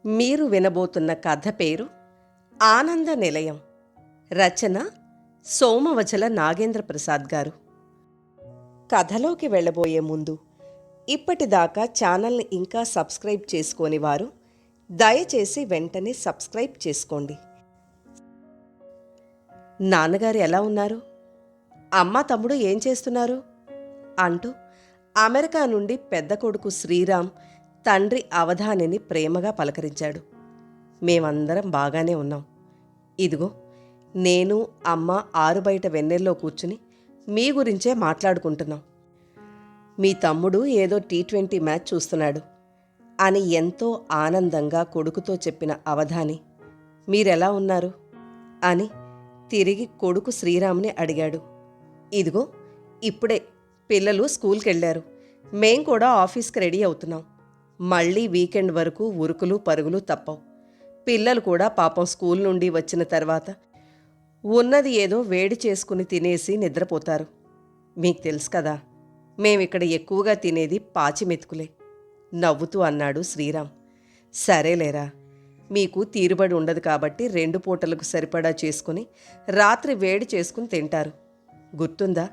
మీరు వినబోతున్న కథ పేరు ఆనంద నిలయం. రచన సోమవచల నాగేంద్ర ప్రసాద్ గారు. కథలోకి వెళ్ళబోయే ముందు ఇప్పటిదాకా ఛానల్ని ఇంకా సబ్స్క్రైబ్ చేసుకోని వారు దయచేసి వెంటనే సబ్స్క్రైబ్ చేసుకోండి. నాన్నగారు ఎలా ఉన్నారు? అమ్మ తమ్ముడు ఏం చేస్తున్నారు? అంటూ అమెరికా నుండి పెద్ద కొడుకు శ్రీరామ్ తండ్రి అవధానిని ప్రేమగా పలకరించాడు. మేమందరం బాగానే ఉన్నాం. ఇదిగో నేను అమ్మ ఆరుబయట వెన్నెల్లో కూర్చుని మీ గురించే మాట్లాడుకుంటున్నాం. మీ తమ్ముడు ఏదో T20 మ్యాచ్ చూస్తున్నాడు అని ఎంతో ఆనందంగా కొడుకుతో చెప్పిన అవధాని మీరెలా ఉన్నారు అని తిరిగి కొడుకు శ్రీరామ్ని అడిగాడు. ఇదిగో ఇప్పుడే పిల్లలు స్కూల్కెళ్ళారు. మేం కూడా ఆఫీస్కి రెడీ అవుతున్నాం. మళ్ళీ వీకెండ్ వరకు ఉరుకులు పరుగులు తప్పవు. పిల్లలు కూడా పాపం స్కూల్ నుండి వచ్చిన తర్వాత ఉన్నది ఏదో వేడి చేసుకుని తినేసి నిద్రపోతారు. మీకు తెలుసు కదా, మేమిక్కడ ఎక్కువగా తినేది పాచి మెతుకులే నవ్వుతూ అన్నాడు శ్రీరామ్. సరేలేరా, మీకు తీరుబడి ఉండదు కాబట్టి 2 పూటలకు సరిపడా చేసుకుని రాత్రి వేడి చేసుకుని తింటారు. గుర్తుందా,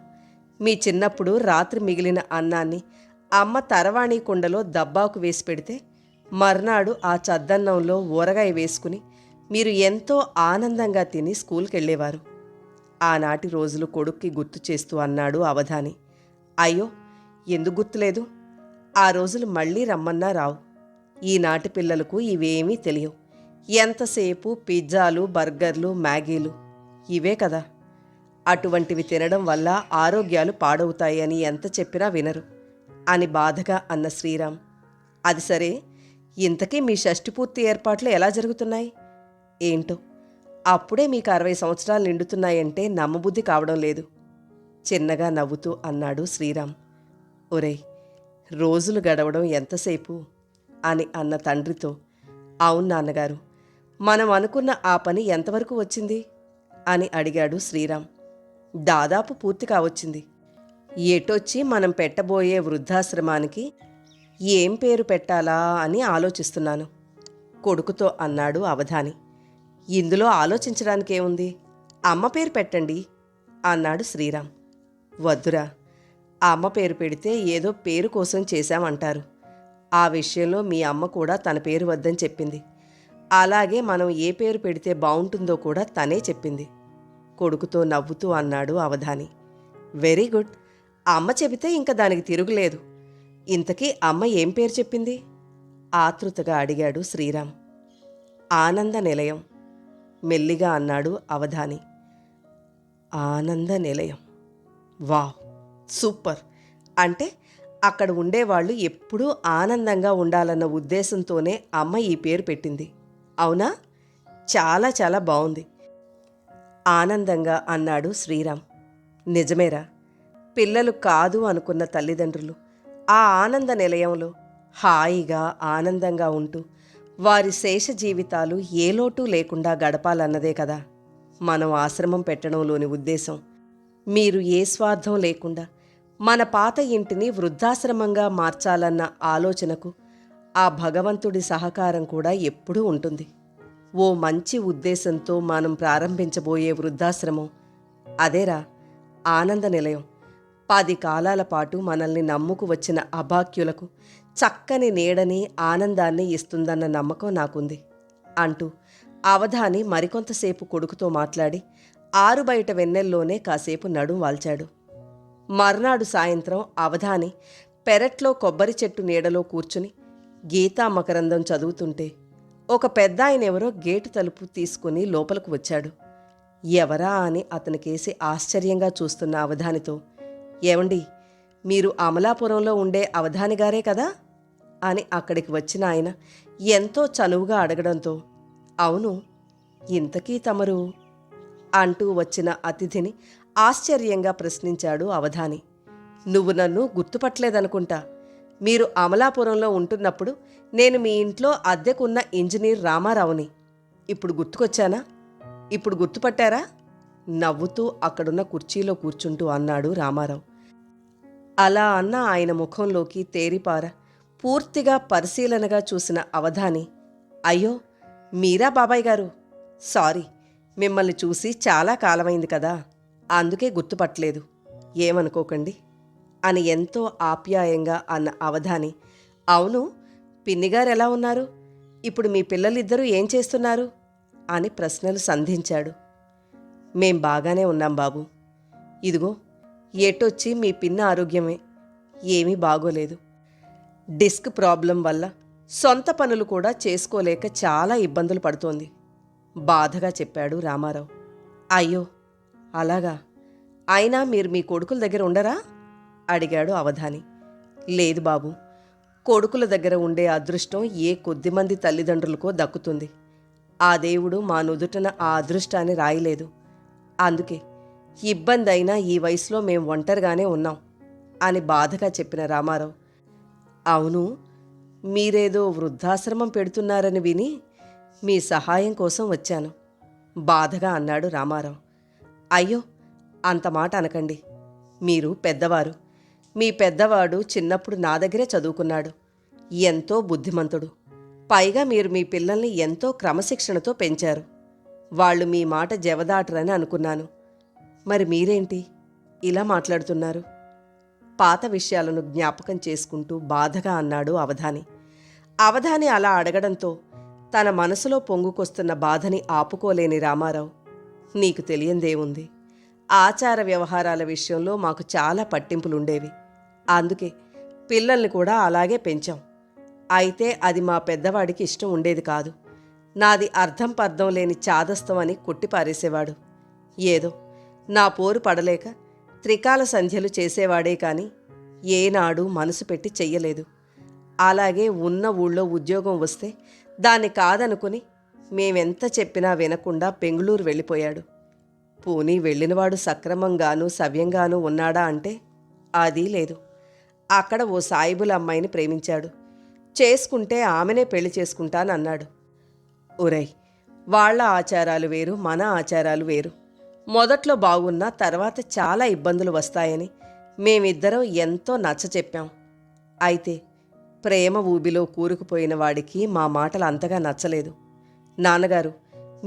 మీ చిన్నప్పుడు రాత్రి మిగిలిన అన్నాన్ని అమ్మ తరవాణీ కుండలో దబ్బాకు వేసి పెడితే మర్నాడు ఆ చద్దన్నంలో ఊరగాయ వేసుకుని మీరు ఎంతో ఆనందంగా తిని స్కూల్కి వెళ్ళేవారు. ఆనాటి రోజులు కొడుక్కి గుర్తు చేస్తూ అన్నాడు అవధాని. అయ్యో, ఎందుకు గుర్తులేదు? ఆ రోజులు మళ్ళీ రమ్మన్నా రావు. ఈనాటి పిల్లలకు ఇవేమీ తెలియవు. ఎంతసేపు పిజ్జాలు, బర్గర్లు, మ్యాగీలు ఇవే కదా. అటువంటివి తినడం వల్ల ఆరోగ్యాలు పాడవుతాయి అని ఎంత చెప్పినా వినరు అని బాధగా అన్న శ్రీరామ్. అది సరే, ఇంతకీ మీ షష్ఠిపూర్తి ఏర్పాట్లు ఎలా జరుగుతున్నాయి? ఏంటో అప్పుడే మీకు 60 సంవత్సరాలు నిండుతున్నాయంటే నమ్మబుద్ధి కావడం లేదు చిన్నగా నవ్వుతూ అన్నాడు శ్రీరామ్. ఒరేయ్, రోజులు గడవడం ఎంతసేపు అని అన్న తండ్రితో, అవును నాన్నగారు, మనం అనుకున్న ఆ పని ఎంతవరకు వచ్చింది అని అడిగాడు శ్రీరామ్. దాదాపు పూర్తి కావచ్చింది. ఎటొచ్చి మనం పెట్టబోయే వృద్ధాశ్రమానికి ఏం పేరు పెట్టాలా అని ఆలోచిస్తున్నాను కొడుకుతో అన్నాడు అవధాని. ఇందులో ఆలోచించడానికేముంది, అమ్మ పేరు పెట్టండి అన్నాడు శ్రీరామ్. వద్దురా, అమ్మ పేరు పెడితే ఏదో పేరు కోసం చేశామంటారు. ఆ విషయంలో మీ అమ్మ కూడా తన పేరు వద్దని చెప్పింది. అలాగే మనం ఏ పేరు పెడితే బాగుంటుందో కూడా తనే చెప్పింది కొడుకుతో నవ్వుతూ అన్నాడు అవధాని. వెరీ గుడ్, అమ్మ చెబితే ఇంకా దానికి తిరుగులేదు. ఇంతకీ అమ్మ ఏం పేరు చెప్పింది ఆతృతగా అడిగాడు శ్రీరామ్. ఆనంద నిలయం మెల్లిగా అన్నాడు అవధాని. ఆనంద నిలయం, వావ్, సూపర్. అంటే అక్కడ ఉండేవాళ్ళు ఎప్పుడూ ఆనందంగా ఉండాలన్న ఉద్దేశంతోనే అమ్మ ఈ పేరు పెట్టింది, అవునా? చాలా చాలా బాగుంది ఆనందంగా అన్నాడు శ్రీరామ్. నిజమేరా, పిల్లలు కాదు అనుకున్న తల్లిదండ్రులు ఆ ఆనంద నిలయంలో హాయిగా ఆనందంగా ఉంటూ వారి శేష జీవితాలు ఏ లోటు లేకుండా గడపాలన్నదే కదా మనం ఆశ్రమం పెట్టడంలోని ఉద్దేశం. మీరు ఏ స్వార్థం లేకుండా మన పాత ఇంటిని వృద్ధాశ్రమంగా మార్చాలన్న ఆలోచనకు ఆ భగవంతుడి సహకారం కూడా ఎప్పుడూ ఉంటుంది. ఓ మంచి ఉద్దేశంతో మనం ప్రారంభించబోయే వృద్ధాశ్రమం అదేరా ఆనంద నిలయం. 10 కాలాల పాటు మనల్ని నమ్ముకు వచ్చిన అభాగ్యులకు చక్కని నీడని, ఆనందాన్ని ఇస్తుందన్న నమ్మకం నాకుంది అంటూ అవధాని మరికొంతసేపు కొడుకుతో మాట్లాడి ఆరుబయట వెన్నెల్లోనే కాసేపు నడుం వాల్చాడు. మర్నాడు సాయంత్రం అవధాని పెరట్లో కొబ్బరి చెట్టు నీడలో కూర్చుని గీతా మకరందం చదువుతుంటే ఒక పెద్దాయనెవరో గేటు తలుపు తీసుకుని లోపలకు వచ్చాడు. ఎవరా అని అతనికేసి ఆశ్చర్యంగా చూస్తున్న అవధానితో, ఏవండి, మీరు అమలాపురంలో ఉండే అవధాని గారే కదా అని అక్కడికి వచ్చిన ఆయన ఎంతో చనువుగా అడగడంతో, అవును, ఇంతకీ తమరు అంటూ వచ్చిన అతిథిని ఆశ్చర్యంగా ప్రశ్నించాడు అవధాని. నువ్వు నన్ను గుర్తుపట్టలేదనుకుంటా. మీరు అమలాపురంలో ఉంటున్నప్పుడు నేను మీ ఇంట్లో అద్దెకున్న ఇంజనీర్ రామారావుని. ఇప్పుడు గుర్తుకొచ్చానా? ఇప్పుడు గుర్తుపట్టారా? నవ్వుతూ అక్కడున్న కుర్చీలో కూర్చుంటూ అన్నాడు రామారావు. అలా అన్న ఆయన ముఖంలోకి తేరిపార పూర్తిగా పరిశీలనగా చూసిన అవధాని, అయ్యో, మీరా బాబాయ్ గారు? సారీ, మిమ్మల్ని చూసి చాలా కాలమైంది కదా, అందుకే గుర్తుపట్టలేదు, ఏమనుకోకండి అని ఎంతో ఆప్యాయంగా అన్న అవధాని, అవును, పిన్నిగారు ఎలా ఉన్నారు? ఇప్పుడు మీ పిల్లలిద్దరూ ఏం చేస్తున్నారు అని ప్రశ్నలు సంధించాడు. మేం బాగానే ఉన్నాం బాబు. ఇదిగో ఎటొచ్చి మీ పిన్న ఆరోగ్యమే ఏమీ బాగోలేదు. డిస్క్ ప్రాబ్లం వల్ల సొంత పనులు కూడా చేసుకోలేక చాలా ఇబ్బందులు పడుతోంది బాధగా చెప్పాడు రామారావు. అయ్యో, అలాగా? అయినా మీరు మీ కొడుకుల దగ్గర ఉండరా అడిగాడు అవధాని. లేదు బాబు, కొడుకుల దగ్గర ఉండే అదృష్టం ఏ కొద్దిమంది తల్లిదండ్రులకో దక్కుతుంది. ఆ దేవుడు మా నుదుటన ఆ అదృష్టాన్ని రాయలేదు. అందుకే ఇబ్బంది అయినా ఈ వయసులో మేం ఒంటరిగానే ఉన్నాం అని బాధగా చెప్పిన రామారావు, అవును, మీరేదో వృద్ధాశ్రమం పెడుతున్నారని విని మీ సహాయం కోసం వచ్చాను బాధగా అన్నాడు రామారావు. అయ్యో, అంత మాట అనకండి. మీరు పెద్దవారు. మీ పెద్దవాడు చిన్నప్పుడు నా దగ్గరే చదువుకున్నాడు. ఎంతో బుద్ధిమంతుడు. పైగా మీరు మీ పిల్లల్ని ఎంతో క్రమశిక్షణతో పెంచారు. వాళ్ళు మీ మాట జవదాటరని అనుకున్నాను. మరి మీరేంటి ఇలా మాట్లాడుతున్నారు? పాత విషయాలను జ్ఞాపకం చేసుకుంటూ బాధగా అన్నాడు అవధాని. అవధాని అలా అడగడంతో తన మనసులో పొంగుకొస్తున్న బాధని ఆపుకోలేని రామారావు, నీకు తెలియందేముంది, ఆచార వ్యవహారాల విషయంలో మాకు చాలా పట్టింపులుండేవి. అందుకే పిల్లల్ని కూడా అలాగే పెంచాం. అయితే అది మా పెద్దవాడికి ఇష్టం ఉండేది కాదు. నాది అర్థం పర్థం లేని చాదస్తం అని కొట్టిపారేసేవాడు. ఏదో నా పోరు పడలేక త్రికాల సంధ్యలు చేసేవాడే కాని ఏనాడు మనసు పెట్టి చెయ్యలేదు. అలాగే ఉన్న ఊళ్ళో ఉద్యోగం వస్తే దాన్ని కాదనుకుని మేమెంత చెప్పినా వినకుండా బెంగుళూరు వెళ్ళిపోయాడు. పూనీ వెళ్ళినవాడు సక్రమంగానూ సవ్యంగానూ ఉన్నాడా అంటే అది లేదు. అక్కడ ఓ సాయిబుల అమ్మాయిని ప్రేమించాడు. చేసుకుంటే ఆమెనే పెళ్లి చేసుకుంటానన్నాడు. ఒరేయ్, వాళ్ళ ఆచారాలు వేరు, మన ఆచారాలు వేరు. మొదట్లో బాగున్నా తర్వాత చాలా ఇబ్బందులు వస్తాయని మేమిద్దరం ఎంతో నచ్చచెప్పాం. అయితే ప్రేమ ఊబిలో కూరుకుపోయిన వాడికి మా మాటలు అంతగా నచ్చలేదు. నాన్నగారు,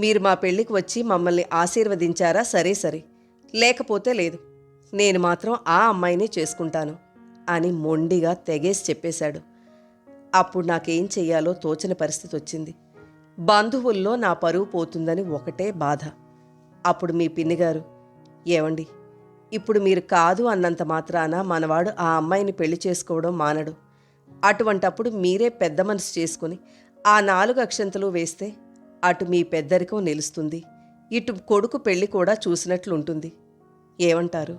మీరు మా పెళ్లికి వచ్చి మమ్మల్ని ఆశీర్వదించారా సరే సరే, లేకపోతే లేదు, నేను మాత్రం ఆ అమ్మాయినే చేసుకుంటాను అని మొండిగా తెగేసి చెప్పేశాడు. అప్పుడు నాకేం చెయ్యాలో తోచని పరిస్థితి వచ్చింది. బంధువుల్లో నా పరువు పోతుందని ఒకటే బాధ. అప్పుడు మీ పిన్నిగారు, ఏవండి, ఇప్పుడు మీరు కాదు అన్నంత మాత్రాన మనవాడు ఆ అమ్మాయిని పెళ్లి చేసుకోవడం మానడు. అటువంటప్పుడు మీరే పెద్ద మనసు చేసుకుని ఆ 4 అక్షంతలు వేస్తే అటు మీ పెద్దరికం నిలుస్తుంది, ఇటు కొడుకు పెళ్లి కూడా చూసినట్లుంటుంది. ఏమంటారు?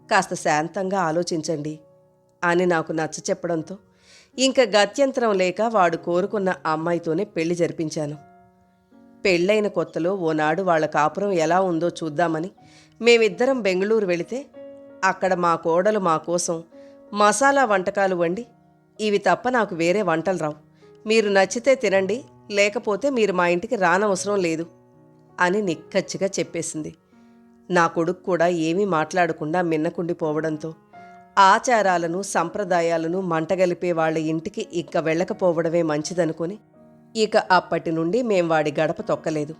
కాస్త శాంతంగా ఆలోచించండి అని నాకు నచ్చ చెప్పడంతో ఇంక గత్యంతరం లేక వాడు కోరుకున్న అమ్మాయితోనే పెళ్లి జరిపించాను. పెళ్ళైన కొత్తలో ఓనాడు వాళ్ల కాపురం ఎలా ఉందో చూద్దామని మేమిద్దరం బెంగుళూరు వెళితే అక్కడ మా కోడలు మా కోసం మసాలా వంటకాలు వండి, ఇవి తప్ప నాకు వేరే వంటలు రావు, మీరు నచ్చితే తినండి, లేకపోతే మీరు మా ఇంటికి రానవసరం లేదు అని నిక్కచ్చిగా చెప్పేసింది. నా కొడుకు కూడా ఏమీ మాట్లాడకుండా మిన్నకుండిపోవడంతో ఆచారాలను సంప్రదాయాలను మంటగలిపే వాళ్ళ ఇంటికి ఇక వెళ్ళకపోవడమే మంచిదనుకొని ఇక అప్పటి నుండి మేం వాడి గడప తొక్కలేదు.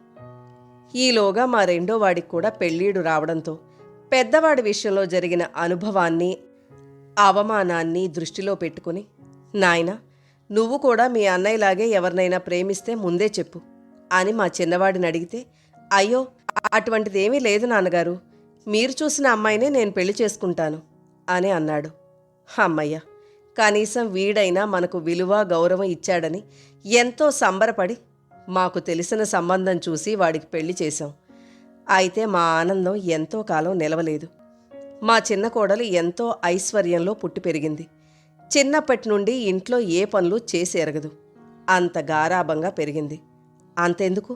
ఈలోగా మా రెండో వాడికి కూడా పెళ్ళీడు రావడంతో పెద్దవాడి విషయంలో జరిగిన అనుభవాన్ని అవమానాన్ని దృష్టిలో పెట్టుకుని, నాయనా, నువ్వు కూడా మీ అన్నయ్యలాగే ఎవరినైనా ప్రేమిస్తే ముందే చెప్పు అని మా చిన్నవాడిని అడిగితే, అయ్యో, అటువంటిదేమీ లేదు నాన్నగారు, మీరు చూసిన అమ్మాయినే నేను పెళ్లి చేసుకుంటాను అని అన్నాడు. అమ్మయ్య, కనీసం వీడైనా మనకు విలువ గౌరవం ఇచ్చాడని ఎంతో సంబరపడి మాకు తెలిసిన సంబంధం చూసి వాడికి పెళ్లి చేశాం. అయితే మా ఆనందం ఎంతో కాలం నిలవలేదు. మా చిన్న కోడలు ఎంతో ఐశ్వర్యంలో పుట్టి పెరిగింది. చిన్నప్పటి నుండి ఇంట్లో ఏ పనులు చేసి ఎరగదు. అంత గారాబంగా పెరిగింది. అంతెందుకు,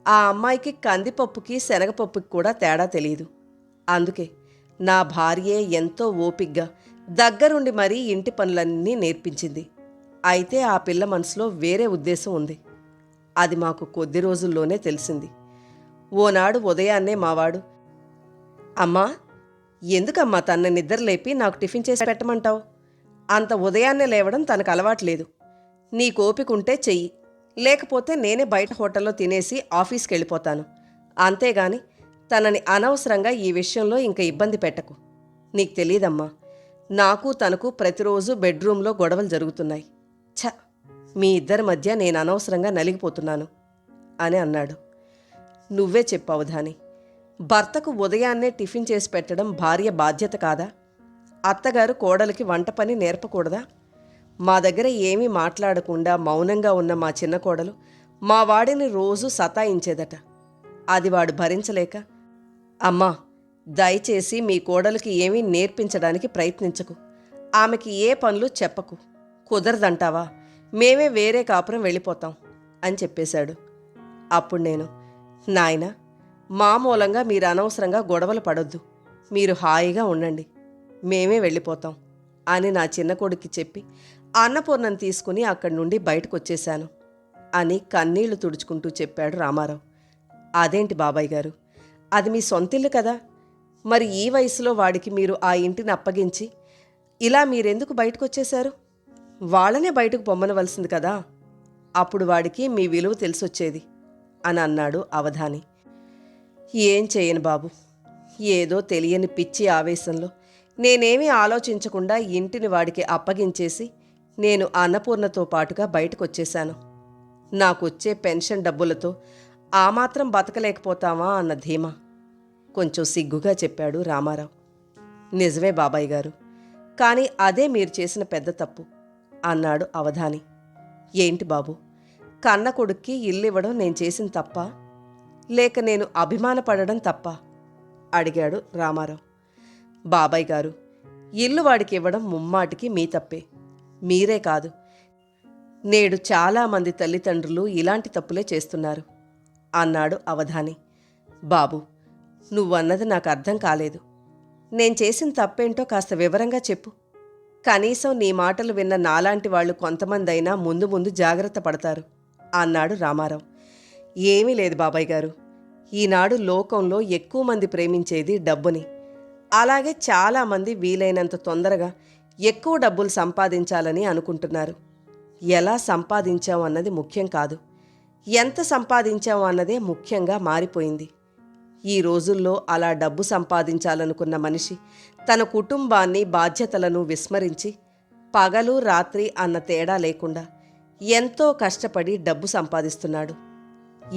ఆ అమ్మాయికి కందిపప్పుకి శనగపప్పుకి కూడా తేడా తెలియదు. అందుకే నా భార్యే ఎంతో ఓపిగ్గా దగ్గరుండి మరీ ఇంటి పనులన్నీ నేర్పించింది. అయితే ఆ పిల్ల మనసులో వేరే ఉద్దేశం ఉంది. అది మాకు కొద్ది రోజుల్లోనే తెలిసింది. ఓనాడు ఉదయాన్నే మావాడు, అమ్మా, ఎందుకమ్మా తన నిద్రలేపి నాకు టిఫిన్ చేసి పెట్టమంటావు? అంత ఉదయాన్నే లేవడం తనకు అలవాట్లేదు. నీ కోపికుంటే చెయ్యి, లేకపోతే నేనే బయట హోటల్లో తినేసి ఆఫీస్కి వెళ్ళిపోతాను. అంతేగాని తనని అనవసరంగా ఈ విషయంలో ఇంక ఇబ్బంది పెట్టకు. నీకు తెలీదమ్మా, నాకు తనకు ప్రతిరోజు బెడ్రూమ్లో గొడవలు జరుగుతున్నాయి. ఛ, మీ ఇద్దరి మధ్య నేను అనవసరంగా నలిగిపోతున్నాను అని అన్నాడు. నువ్వే చెప్పావు ధాని, భర్తకు ఉదయాన్నే టిఫిన్ చేసి పెట్టడం భార్య బాధ్యత కాదా? అత్తగారు కోడలికి వంట పని నేర్పకూడదా? మా దగ్గర ఏమీ మాట్లాడకుండా మౌనంగా ఉన్న మా చిన్న కోడలు మా వాడిని రోజు సతాయించేదట. అది వాడు భరించలేక, అమ్మా, దయచేసి మీ కోడలికి ఏమీ నేర్పించడానికి ప్రయత్నించకు, ఆమెకి ఏ పనులు చెప్పకు, కుదరదంటావా? మేమే వేరే కాపురం వెళ్ళిపోతాం అని చెప్పేశాడు. అప్పుడు నేను, నాయనా, మా మూలంగా మీరు అనవసరంగా గొడవలు పడొద్దు, మీరు హాయిగా ఉండండి, మేమే వెళ్ళిపోతాం అని నా చిన్న కొడుక్కి చెప్పి అన్నపూర్ణను తీసుకుని అక్కడి నుండి బయటకు వచ్చేశాను అని కన్నీళ్లు తుడుచుకుంటూ చెప్పాడు రామారావు. అదేంటి బాబాయ్ గారు, అది మీ సొంతిల్లు కదా, మరి ఈ వయసులో వాడికి మీరు ఆ ఇంటిని అప్పగించి ఇలా మీరెందుకు బయటకు వచ్చేశారు? వాళ్ళనే బయటకు పొమ్మనవలసింది కదా, అప్పుడు వాడికి మీ విలువ తెలిసొచ్చేది అని అన్నాడు అవధాని. ఏం చేయను బాబు, ఏదో తెలియని పిచ్చి ఆవేశంలో నేనేమీ ఆలోచించకుండా ఇంటిని వాడికి అప్పగించేసి నేను అన్నపూర్ణతో పాటుగా బయటకు వచ్చేశాను. నాకొచ్చే పెన్షన్ డబ్బులతో ఆ మాత్రం బతకలేకపోతామా అన్న ధీమా కొంచెం సిగ్గుగా చెప్పాడు రామారావు. నిజమే బాబాయ్ గారు, కానీ అదే మీరు చేసిన పెద్ద తప్పు అన్నాడు అవధాని. ఏంటి బాబు, కన్న కొడుక్కి ఇల్లు ఇవ్వడం నేను చేసిన తప్ప, లేక నేను అభిమానపడడం తప్ప అడిగాడు రామారావు. బాబాయ్ గారు, ఇల్లు వాడికి ఇవ్వడం ముమ్మాటికి మీ తప్పే. మీరే కాదు, నేడు చాలామంది తల్లిదండ్రులు ఇలాంటి తప్పులే చేస్తున్నారు అన్నాడు అవధాని. బాబు, నువ్వన్నది నాకు అర్థం కాలేదు. నేను చేసిన తప్పేంటో కాస్త వివరంగా చెప్పు. కనీసం నీ మాటలు విన్న నాలాంటి వాళ్ళు కొంతమంది అయినా ముందు ముందు జాగ్రత్త పడతారు అన్నాడు రామారావు. ఏమీ లేదు బాబాయ్ గారు, ఈనాడు లోకంలో ఎక్కువ మంది ప్రేమించేది డబ్బుని. అలాగే చాలామంది వీలైనంత తొందరగా ఎక్కువ డబ్బులు సంపాదించాలని అనుకుంటున్నారు. ఎలా సంపాదించాం అన్నది ముఖ్యం కాదు, ఎంత సంపాదించాం అన్నదే ముఖ్యంగా మారిపోయింది. ఈ రోజుల్లో అలా డబ్బు సంపాదించాలనుకున్న మనిషి తన కుటుంబాన్ని, బాధ్యతలను విస్మరించి పగలు రాత్రి అన్న తేడా లేకుండా ఎంతో కష్టపడి డబ్బు సంపాదిస్తున్నాడు.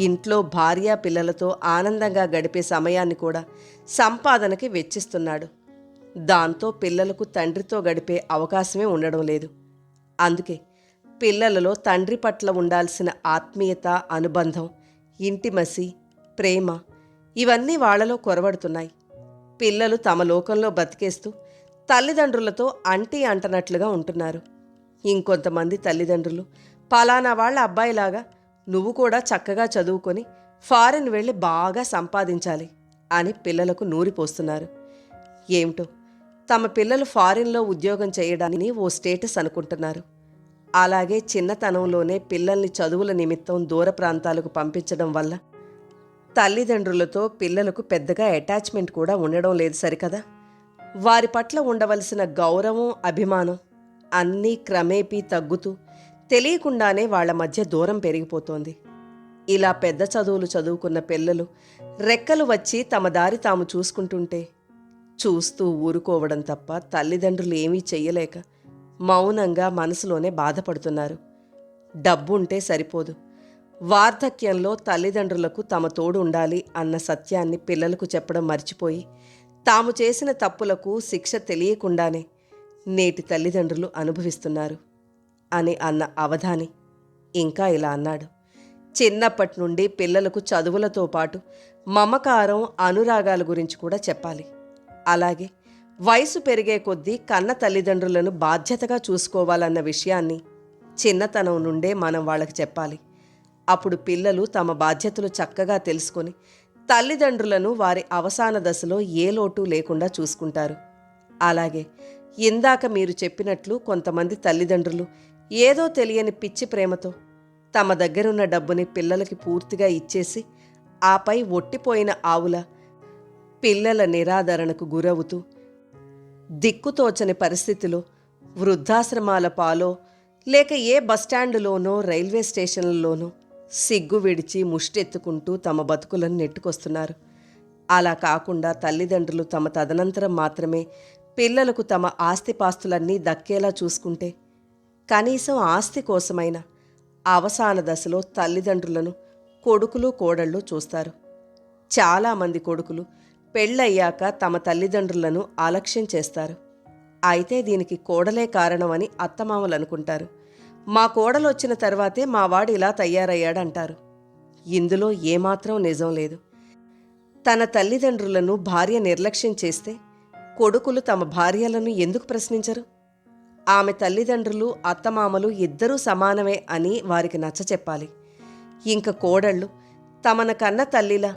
ఇంట్లో భార్య పిల్లలతో ఆనందంగా గడిపే సమయాన్ని కూడా సంపాదనకి వెచ్చిస్తున్నాడు. దాంతో పిల్లలకు తండ్రితో గడిపే అవకాశమే ఉండడం లేదు. అందుకే పిల్లలలో తండ్రి పట్ల ఉండాల్సిన ఆత్మీయత, అనుబంధం, ఇంటిమసి, ప్రేమ ఇవన్నీ వాళ్లలో కొరవడుతున్నాయి. పిల్లలు తమ లోకంలో బతికేస్తూ తల్లిదండ్రులతో అంటీ అంటనట్లుగా ఉంటున్నారు. ఇంకొంతమంది తల్లిదండ్రులు పలానా వాళ్ళ అబ్బాయిలాగా నువ్వు కూడా చక్కగా చదువుకొని ఫారెన్ వెళ్ళి బాగా సంపాదించాలి అని పిల్లలకు నూరిపోస్తున్నారు. ఏమిటో, తమ పిల్లలు ఫారిన్లో ఉద్యోగం చేయడాన్ని ఓ స్టేటస్ అనుకుంటున్నారు. అలాగే చిన్నతనంలోనే పిల్లల్ని చదువుల నిమిత్తం దూర ప్రాంతాలకు పంపించడం వల్ల తల్లిదండ్రులతో పిల్లలకు పెద్దగా అటాచ్మెంట్ కూడా ఉండడం లేదు సరికదా. వారి పట్ల ఉండవలసిన గౌరవం, అభిమానం అన్నీ క్రమేపీ తగ్గుతూ తెలియకుండానే వాళ్ల మధ్య దూరం పెరిగిపోతోంది. ఇలా పెద్ద చదువులు చదువుకున్న పిల్లలు రెక్కలు వచ్చి తమ దారి తాము చూసుకుంటుంటే చూస్తూ ఊరుకోవడం తప్ప తల్లిదండ్రులు ఏమీ చెయ్యలేక మౌనంగా మనసులోనే బాధపడుతున్నారు. డబ్బుంటే సరిపోదు, వార్ధక్యంలో తల్లిదండ్రులకు తమ తోడు ఉండాలి అన్న సత్యాన్ని పిల్లలకు చెప్పడం మర్చిపోయి తాము చేసిన తప్పులకు శిక్ష తెలియకుండానే నేటి తల్లిదండ్రులు అనుభవిస్తున్నారు అని అన్న అవధాని ఇంకా ఇలా అన్నాడు. చిన్నప్పటి నుండి పిల్లలకు చదువులతో పాటు మమకారం, అనురాగాల గురించి కూడా చెప్పాలి. అలాగే వయసు పెరిగే కొద్దీ కన్న తల్లిదండ్రులను బాధ్యతగా చూసుకోవాలన్న విషయాన్ని చిన్నతనం నుండే మనం వాళ్ళకి చెప్పాలి. అప్పుడు పిల్లలు తమ బాధ్యతలు చక్కగా తెలుసుకొని తల్లిదండ్రులను వారి అవసాన దశలో ఏ లోటు లేకుండా చూసుకుంటారు. అలాగే ఇందాక మీరు చెప్పినట్లు కొంతమంది తల్లిదండ్రులు ఏదో తెలియని పిచ్చి ప్రేమతో తమ దగ్గరున్న డబ్బుని పిల్లలకి పూర్తిగా ఇచ్చేసి ఆపై ఒట్టిపోయిన ఆవుల పిల్లల నిరాదరణకు గురవుతూ దిక్కుతోచని పరిస్థితిలో వృద్ధాశ్రమాల పాలో లేక ఏ బస్టాండులోనో రైల్వే స్టేషన్లలోనో సిగ్గు విడిచి ముష్టెత్తుకుంటూ తమ బతుకులను నెట్టుకొస్తున్నారు. అలా కాకుండా తల్లిదండ్రులు తమ తదనంతరం మాత్రమే పిల్లలకు తమ ఆస్తిపాస్తులన్నీ దక్కేలా చూసుకుంటే, కనీసం ఆస్తి కోసమైనా అవసాన దశలో తల్లిదండ్రులను కొడుకులు కోడళ్ళు చూస్తారు. చాలామంది కొడుకులు పెళ్ళయ్యాక తమ తల్లిదండ్రులను అలక్ష్యం చేస్తారు. అయితే దీనికి కోడలే కారణమని అత్తమామలు అనుకుంటారు. మా కోడలు వచ్చిన తర్వాతే మా వాడు ఇలా తయారయ్యాడంటారు. ఇందులో ఏమాత్రం నిజం లేదు. తన తల్లిదండ్రులను భార్య నిర్లక్ష్యం చేస్తే కొడుకులు తమ భార్యలను ఎందుకు ప్రశ్నించరు? ఆమె తల్లిదండ్రులు అత్తమామలు ఇద్దరూ సమానమే అని వారికి నచ్చచెప్పాలి. ఇంక కోడళ్ళు తమన కన్న తల్లిలా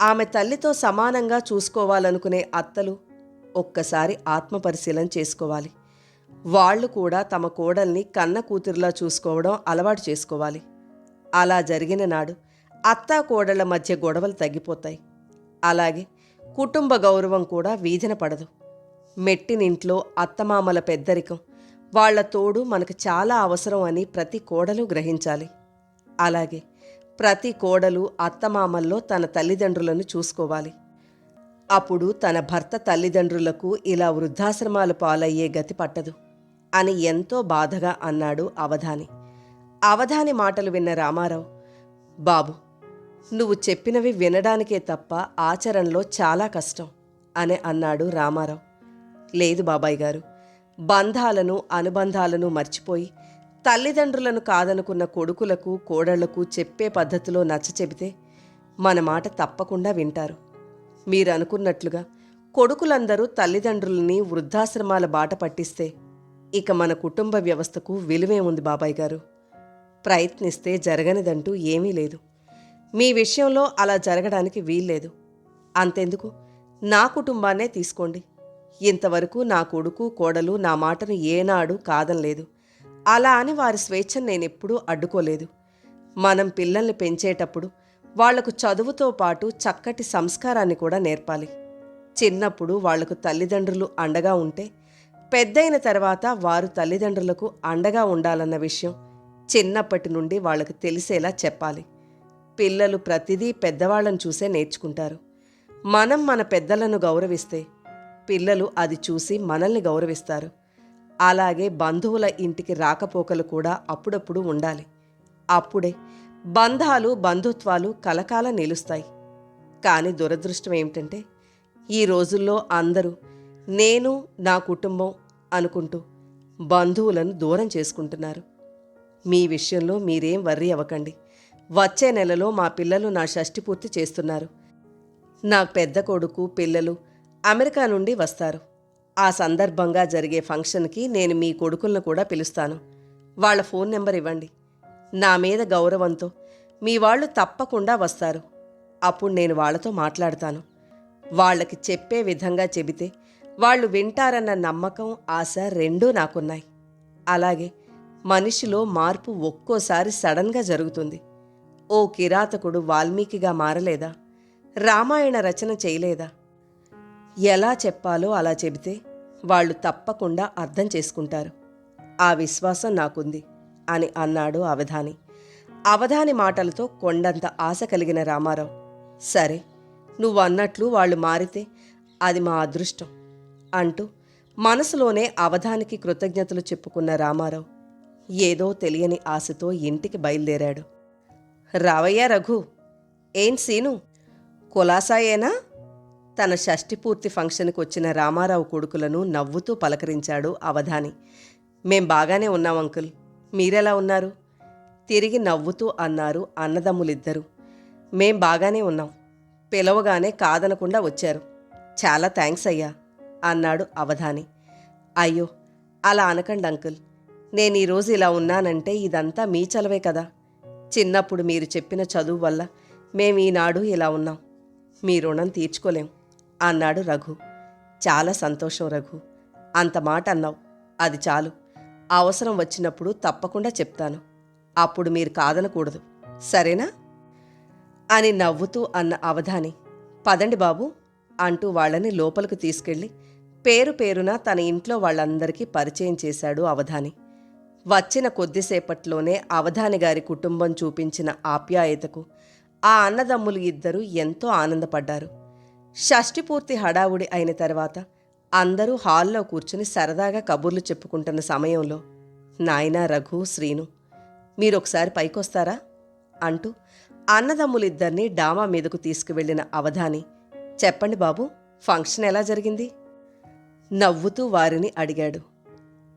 ఆమె తల్లితో సమానంగా చూసుకోవాలనుకునే అత్తలు ఒక్కసారి ఆత్మపరిశీలన చేసుకోవాలి. వాళ్ళు కూడా తమ కోడల్ని కన్న కూతురులా చూసుకోవడం అలవాటు చేసుకోవాలి. అలా జరిగిన నాడు అత్తా కోడళ్ల మధ్య గొడవలు తగ్గిపోతాయి. అలాగే కుటుంబ గౌరవం కూడా వీధిన పడదు. మెట్టినింట్లో అత్తమామల పెద్దరికం, వాళ్ల తోడు మనకు చాలా అవసరం అని ప్రతి కోడలు గ్రహించాలి. అలాగే ప్రతి కోడలు అత్తమామల్లో తన తల్లిదండ్రులను చూసుకోవాలి. అప్పుడు తన భర్త తల్లిదండ్రులకు ఇలా వృద్ధాశ్రమాలు పాలయ్యే గతి పట్టదు అని ఎంతో బాధగా అన్నాడు అవధాని. అవధాని మాటలు విన్న రామారావు, బాబు, నువ్వు చెప్పినవి వినడానికే తప్ప ఆచరణలో చాలా కష్టం అని అన్నాడు రామారావు. లేదు బాబాయ్ గారు, బంధాలను అనుబంధాలను మర్చిపోయి తల్లిదండ్రులను కాదనుకున్న కొడుకులకు కోడళ్లకు చెప్పే పద్ధతిలో నచ్చచెబితే మన మాట తప్పకుండా వింటారు. మీరు అనుకున్నట్లుగా కొడుకులందరూ తల్లిదండ్రులని వృద్ధాశ్రమాల బాట పట్టిస్తే ఇక మన కుటుంబ వ్యవస్థకు విలువే ఉంది బాబాయ్ గారు. ప్రయత్నిస్తే జరగనిదంటూ ఏమీ లేదు. మీ విషయంలో అలా జరగడానికి వీల్లేదు. అంతెందుకు, నా కుటుంబాన్నే తీసుకోండి. ఇంతవరకు నా కొడుకు కోడలు నా మాటను ఏనాడు కాదనలేదు. అలా అని వారి స్వేచ్ఛను నేనెప్పుడూ అడ్డుకోలేదు. మనం పిల్లల్ని పెంచేటప్పుడు వాళ్లకు చదువుతో పాటు చక్కటి సంస్కారాన్ని కూడా నేర్పాలి. చిన్నప్పుడు వాళ్లకు తల్లిదండ్రులు అండగా ఉంటే పెద్దయిన తర్వాత వారు తల్లిదండ్రులకు అండగా ఉండాలన్న విషయం చిన్నప్పటి నుండి వాళ్లకు తెలిసేలా చెప్పాలి. పిల్లలు ప్రతిదీ పెద్దవాళ్లను చూసే నేర్చుకుంటారు. మనం మన పెద్దలను గౌరవిస్తే పిల్లలు అది చూసి మనల్ని గౌరవిస్తారు. అలాగే బంధువుల ఇంటికి రాకపోకలు కూడా అప్పుడప్పుడు ఉండాలి. అప్పుడే బంధాలు బంధుత్వాలు కలకాలం నిలుస్తాయి. కానీ దురదృష్టం ఏమిటంటే ఈ రోజుల్లో అందరూ నేను నా కుటుంబం అనుకుంటూ బంధువులను దూరం చేసుకుంటున్నారు. మీ విషయంలో మీరేం వర్రీ అవ్వకండి. వచ్చే నెలలో మా పిల్లలు నా షష్ఠి పూర్తి చేస్తున్నారు. నా పెద్ద కొడుకు పిల్లలు అమెరికా నుండి వస్తారు. ఆ సందర్భంగా జరిగే ఫంక్షన్కి నేను మీ కొడుకులను కూడా పిలుస్తాను. వాళ్ళ ఫోన్ నెంబర్ ఇవ్వండి. నా మీద గౌరవంతో మీ వాళ్ళు తప్పకుండా వస్తారు. అప్పుడు నేను వాళ్ళతో మాట్లాడతాను. వాళ్ళకి చెప్పే విధంగా చెబితే వాళ్ళు వింటారన్న నమ్మకం, ఆశ రెండూ నాకున్నాయి. అలాగే మనిషిలో మార్పు ఒక్కోసారి సడన్గా జరుగుతుంది. ఓ కిరాతకుడు వాల్మీకిగా మారలేదా? రామాయణ రచన చేయలేదా? ఎలా చెప్పాలో అలా చెబితే వాళ్ళు తప్పకుండా అర్థం చేసుకుంటారు. ఆ విశ్వాసం నాకుంది అని అన్నాడు అవధాని. అవధాని మాటలతో కొండంత ఆశ కలిగిన రామారావు, సరే, నువ్వు అన్నట్లు వాళ్ళు మారితే అది మా అదృష్టం అంటూ మనసులోనే అవధానికి కృతజ్ఞతలు చెప్పుకున్న రామారావు ఏదో తెలియని ఆశతో ఇంటికి బయలుదేరాడు. రావయ్యా రఘు, ఏం సీను, కులాసాయేనా? తన షష్ఠి పూర్తి ఫంక్షన్కి వచ్చిన రామారావు కొడుకులను నవ్వుతూ పలకరించాడు అవధాని. మేం బాగానే ఉన్నాం అంకుల్, మీరెలా ఉన్నారు? తిరిగి నవ్వుతూ అన్నారు అన్నదమ్ములిద్దరూ. మేం బాగానే ఉన్నాం, పిలవగానే కాదనకుండా వచ్చారు. చాలా థ్యాంక్స్ అయ్యా అన్నాడు అవధాని. అయ్యో, అలా అనకండి అంకుల్. నేను ఈరోజు ఇలా ఉన్నానంటే ఇదంతా మీ చలవే కదా. చిన్నప్పుడు మీరు చెప్పిన చదువు వల్ల మేం ఈనాడు ఇలా ఉన్నాం. మీ రుణం తీర్చుకోలేం అన్నాడు రఘు. చాలా సంతోషం రఘు, అంత మాట అన్నావు, అది చాలు. అవసరం వచ్చినప్పుడు తప్పకుండా చెప్తాను. అప్పుడు మీరు కాదనకూడదు, సరేనా అని నవ్వుతూ అన్న అవధాని, పదండి బాబు అంటూ వాళ్ళని లోపలికి తీసుకెళ్ళి పేరు పేరున తన ఇంట్లో వాళ్ళందరికీ పరిచయం చేశాడు అవధాని. వచ్చిన కొద్దిసేపట్లోనే అవధాని గారి కుటుంబం చూపించిన ఆప్యాయతకు ఆ అన్నదమ్ములు ఇద్దరూ ఎంతో ఆనందపడ్డారు. షష్ఠిపూర్తి హడావుడి అయిన తర్వాత అందరూ హాల్లో కూర్చుని సరదాగా కబుర్లు చెప్పుకుంటున్న సమయంలో, నాయనా రఘు, శ్రీను, మీరొకసారి పైకొస్తారా అంటూ అన్నదమ్ములిద్దరినీ డామా మీదకు తీసుకువెళ్లిన అవధాని, చెప్పండి బాబు, ఫంక్షన్ ఎలా జరిగింది? నవ్వుతూ వారిని అడిగాడు.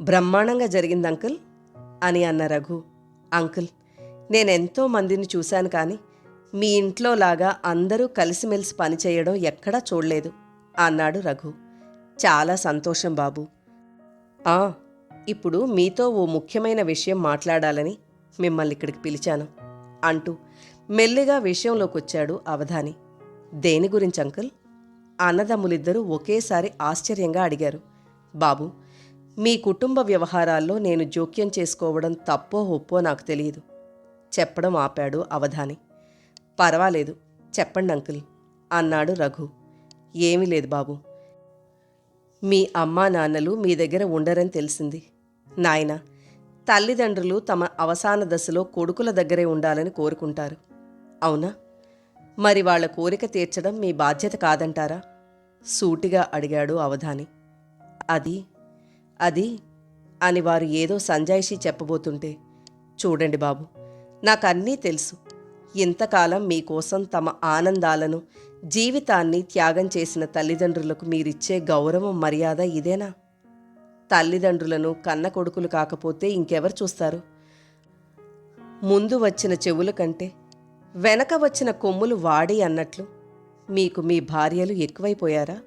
బ్రహ్మాండంగా జరిగింది అంకుల్ అని అన్న రఘు. అంకుల్, నేనెంతో మందిని చూశాను, కానీ మీ ఇంట్లో లాగా అందరూ కలిసిమెలిసి పనిచేయడం ఎక్కడా చూడలేదు అన్నాడు రఘు. చాలా సంతోషం బాబు. ఇప్పుడు మీతో ఓ ముఖ్యమైన విషయం మాట్లాడాలని మిమ్మల్ని ఇక్కడికి పిలిచాను అంటూ మెల్లిగా విషయంలోకొచ్చాడు అవధాని. దేని గురించి అంకుల్? అన్నదమ్ములిద్దరూ ఒకేసారి ఆశ్చర్యంగా అడిగారు. బాబు, మీ కుటుంబ వ్యవహారాల్లో నేను జోక్యం చేసుకోవడం తప్పో ఒప్పో నాకు తెలియదు చెప్పడం ఆపాడు అవధాని. పర్వాలేదు, చెప్పండి అంకుల్ అన్నాడు రఘు. ఏమీ లేదు బాబు, మీ అమ్మా నాన్నలు మీ దగ్గర ఉండరని తెలిసింది. నాయనా, తల్లిదండ్రులు తమ అవసాన దశలో కొడుకుల దగ్గరే ఉండాలని కోరుకుంటారు, అవునా? మరి వాళ్ల కోరిక తీర్చడం మీ బాధ్యత కాదంటారా? సూటిగా అడిగాడు అవధాని. అది అని వారు ఏదో సంజాయిషీ చెప్పబోతుంటే, చూడండి బాబు, నాకన్నీ తెలుసు. ఇంతకాలం మీకోసం తమ ఆనందాలను, జీవితాన్ని త్యాగం చేసిన తల్లిదండ్రులకు మీరిచ్చే గౌరవం, మర్యాద ఇదేనా? తల్లిదండ్రులను కన్న కొడుకులు కాకపోతే ఇంకెవరు చూస్తారు? ముందు వచ్చిన చెవుల కంటే వెనక వచ్చిన కొమ్ములు వాడి అన్నట్లు మీకు మీ భార్యలు ఎక్కువైపోయారా?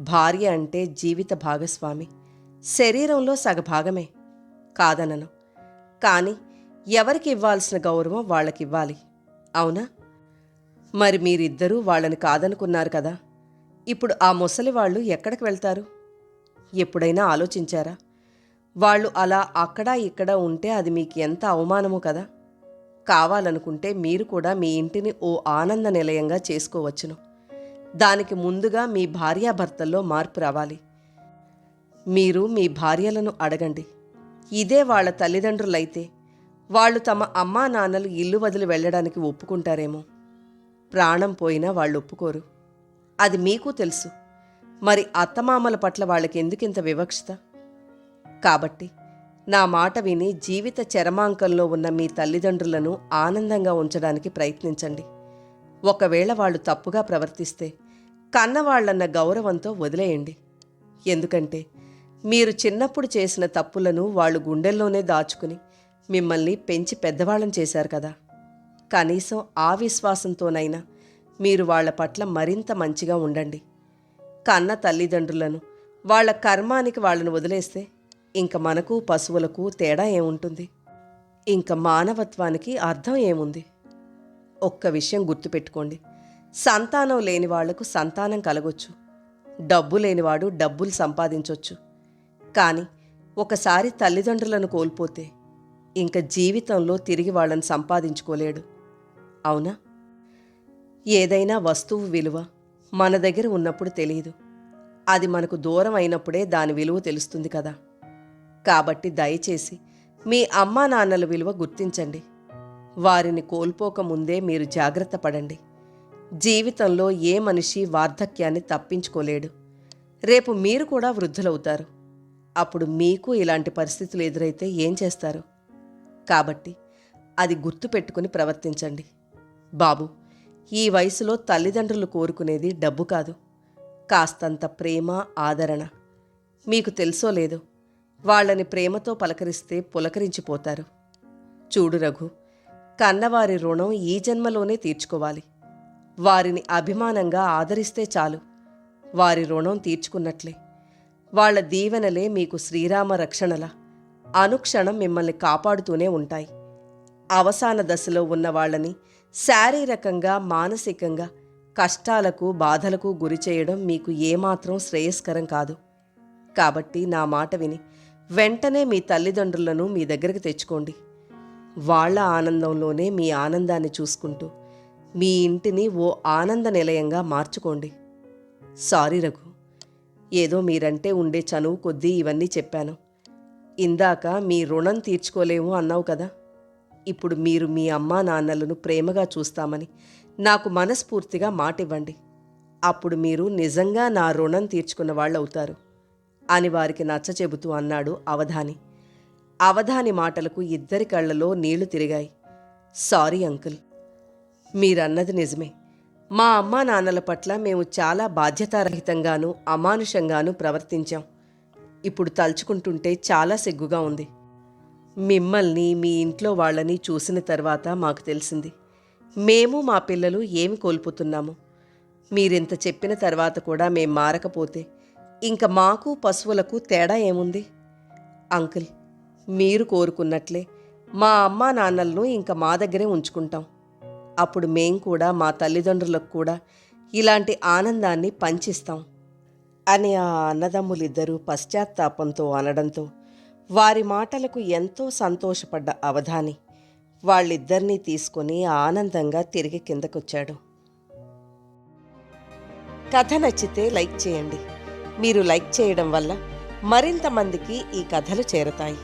భార్య అంటే జీవిత భాగస్వామి, శరీరంలో సగభాగమే, కాదనను. కానీ ఎవరికి ఇవ్వాల్సిన గౌరవం వాళ్ళకివ్వాలి, అవునా? మరి మీరిద్దరూ వాళ్ళని కాదనుకున్నారు కదా. ఇప్పుడు ఆ ముసలి వాళ్ళు ఎక్కడికి వెళ్తారు? ఎప్పుడైనా ఆలోచించారా? వాళ్ళు అలా అక్కడా ఇక్కడా ఉంటే అది మీకు ఎంత అవమానమో కదా. కావాలనుకుంటే మీరు కూడా మీ ఇంటిని ఓ ఆనంద నిలయంగా చేసుకోవచ్చును. దానికి ముందుగా మీ భార్యాభర్తల్లో మార్పు రావాలి. మీరు మీ భార్యలను అడగండి. ఇదే వాళ్ళ తల్లిదండ్రులైతే వాళ్ళు తమ అమ్మా నాన్నలు ఇల్లు వదిలి వెళ్ళడానికి ఒప్పుకుంటారేమో. ప్రాణం పోయినా వాళ్ళు ఒప్పుకోరు. అది మీకు తెలుసు. మరి అత్తమామల పట్ల వాళ్ళకెందుకింత వివక్షత? కాబట్టి నా మాట విని జీవిత చరమాంకంలో ఉన్న మీ తల్లిదండ్రులను ఆనందంగా ఉంచడానికి ప్రయత్నించండి. ఒకవేళ వాళ్ళు తప్పుగా ప్రవర్తిస్తే కన్నవాళ్లన్న గౌరవంతో వదిలేయండి. ఎందుకంటే మీరు చిన్నప్పుడు చేసిన తప్పులను వాళ్ళు గుండెల్లోనే దాచుకుని మిమ్మల్ని పెంచి పెద్దవాళ్ళని చేశారు కదా. కనీసం ఆ విశ్వాసంతోనైనా మీరు వాళ్ల పట్ల మరింత మంచిగా ఉండండి. కన్న తల్లిదండ్రులను వాళ్ల కర్మానికి వాళ్ళను వదిలేస్తే ఇంక మనకు పశువులకు తేడా ఏముంటుంది? ఇంక మానవత్వానికి అర్థం ఏముంది? ఒక్క విషయం గుర్తుపెట్టుకోండి. సంతానం లేని వాళ్లకు సంతానం కలగొచ్చు, డబ్బు లేనివాడు డబ్బులు సంపాదించొచ్చు. కానీ ఒకసారి తల్లిదండ్రులను కోల్పోతే ఇంక జీవితంలో తిరిగి వాళ్ళని సంపాదించుకోలేడు, అవునా? ఏదైనా వస్తువు విలువ మన దగ్గర ఉన్నప్పుడు తెలియదు. అది మనకు దూరం అయినప్పుడే దాని విలువ తెలుస్తుంది కదా. కాబట్టి దయచేసి మీ అమ్మా నాన్నల విలువ గుర్తించండి. వారిని కోల్పోకముందే మీరు జాగ్రత్త పడండి. జీవితంలో ఏ మనిషి వార్ధక్యాన్ని తప్పించుకోలేడు. రేపు మీరు కూడా వృద్ధులవుతారు. అప్పుడు మీకు ఇలాంటి పరిస్థితులు ఎదురైతే ఏం చేస్తారు? కాబట్టి అది గుర్తుపెట్టుకుని ప్రవర్తించండి. బాబు, ఈ వయసులో తల్లిదండ్రులు కోరుకునేది డబ్బు కాదు, కాస్తంత ప్రేమ, ఆదరణ. మీకు తెలుసో లేదో, వాళ్ళని ప్రేమతో పలకరిస్తే పులకరించిపోతారు. చూడు రఘు, కన్నవారి రుణం ఈ జన్మలోనే తీర్చుకోవాలి. వారిని అభిమానంగా ఆదరిస్తే చాలు, వారి రుణం తీర్చుకున్నట్లే. వాళ్ల దీవెనలే మీకు శ్రీరామ రక్షణలా అనుక్షణం మిమ్మల్ని కాపాడుతూనే ఉంటాయి. అవసాన దశలో ఉన్న వాళ్ళని శారీరకంగా, మానసికంగా కష్టాలకు, బాధలకు గురి చేయడం మీకు ఏమాత్రం శ్రేయస్కరం కాదు. కాబట్టి నా మాట విని వెంటనే మీ తల్లిదండ్రులను మీ దగ్గరికి తెచ్చుకోండి. వాళ్ల ఆనందంలోనే మీ ఆనందాన్ని చూసుకుంటూ మీ ఇంటిని ఓ ఆనంద నిలయంగా మార్చుకోండి. సారీ రఘు, ఏదో మీరంటే ఉండే చనువు కొద్దీ ఇవన్నీ చెప్పాను. ఇందాక మీ రుణం తీర్చుకోలేము అన్నావు కదా. ఇప్పుడు మీరు మీ అమ్మా నాన్నలను ప్రేమగా చూస్తామని నాకు మనస్ఫూర్తిగా మాటివ్వండి. అప్పుడు మీరు నిజంగా నా రుణం తీర్చుకున్న వాళ్ళవుతారు అని వారికి నచ్చచెబుతూ అన్నాడు అవధాని. అవధాని మాటలకు ఇద్దరి కళ్ళలో నీళ్లు తిరిగాయి. సారీ అంకుల్, మీరన్నది నిజమే. మా అమ్మా నాన్నల పట్ల మేము చాలా బాధ్యతారహితంగానూ అమానుషంగానూ ప్రవర్తించాం. ఇప్పుడు తలుచుకుంటుంటే చాలా సిగ్గుగా ఉంది. మిమ్మల్ని మీ ఇంట్లో వాళ్ళని చూసిన తర్వాత మాకు తెలిసింది మేము మా పిల్లలు ఏమి కోల్పోతున్నాము. మీరింత చెప్పిన తర్వాత కూడా మేం మారకపోతే ఇంక మాకు పశువులకు తేడా ఏముంది? అంకుల్, మీరు కోరుకున్నట్లే మా అమ్మా నాన్నలను ఇంక మా దగ్గరే ఉంచుకుంటాం. అప్పుడు మేం కూడా మా తల్లిదండ్రులకు కూడా ఇలాంటి ఆనందాన్ని పంచిస్తాం అని ఆ అన్నదమ్ములిద్దరూ పశ్చాత్తాపంతో అనడంతో వారి మాటలకు ఎంతో సంతోషపడ్డ అవధాని వాళ్ళిద్దరినీ తీసుకొని ఆనందంగా తిరిగి కిందకొచ్చాడు. కథ నచ్చితే లైక్ చేయండి. మీరు లైక్ చేయడం వల్ల మరింత మందికి ఈ కథలు చేరతాయి.